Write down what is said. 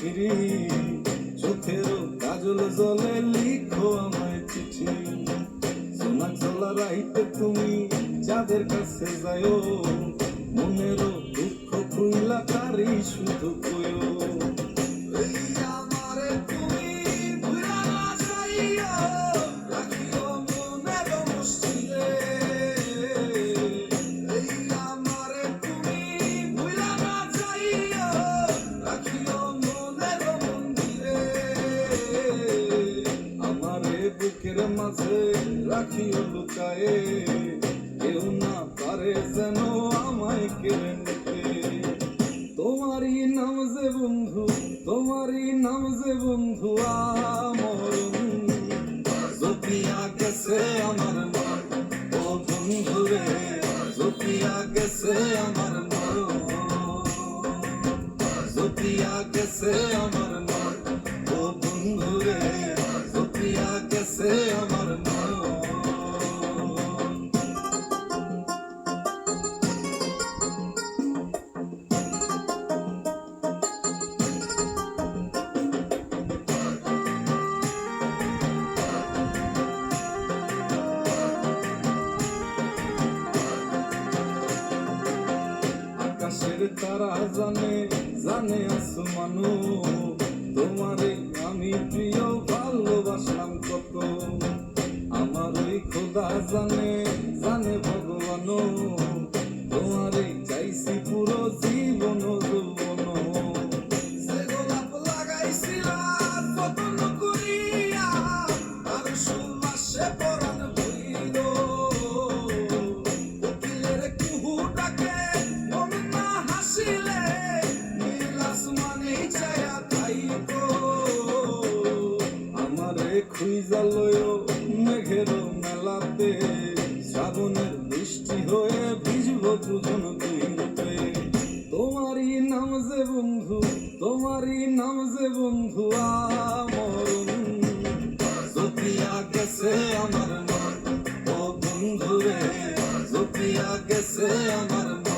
সিঁড়ি, চোখেরও কাজল জলে লিখো আমায় চিঠি। সোনা চলা রাইতে তুমি যাদের কাছে যায়ও, মনেরও দুঃখ খুইলা তারই শুধু কয়ো। বুকের মাঝে রাখিও লুকায়ে, কেউ না পারে যেন আমায় কেড়ে নিতে। তোমারই নাম যে বন্ধু, তোমারই নাম যে বন্ধু আমরণ। জপিয়া গেছে আমার মন, ও বন্ধু রে, জপিয়া গেছে আমার মন, জপিয়া গেছে আমার মন, ও বন্ধু রে, জপিয়া গেছে আমার মন। আকাশের তারা জানে, জানে আসমানো, তোমারে আমি প্রিয় ভালোবাসলাম কত। আমার ওই খোদা জানে, জানে ভগবানও, তোমারে চাইছি পুরো জীবন যৌবন। যে গোলাপ লাগাইছিলাম যত্ন করিয়া, আর সুবাসে পরাণ ভরিল। কোকিলের কুহু ডাকে মন না হাসিলে, নীল আসমানে ছায়া থাইকো। আমারে খুইজা লয়ো মেঘের মেলাতে, শ্রাবণের বৃষ্টি হয়ে ভিজব দুজন দুই রূপে। তোমারই নাম যে বন্ধু, তোমারই নাম যে বন্ধু আমরণ। জপিয়া গেছে আমার মন, ও বন্ধু রে, জপিয়া গেছে আমার মন।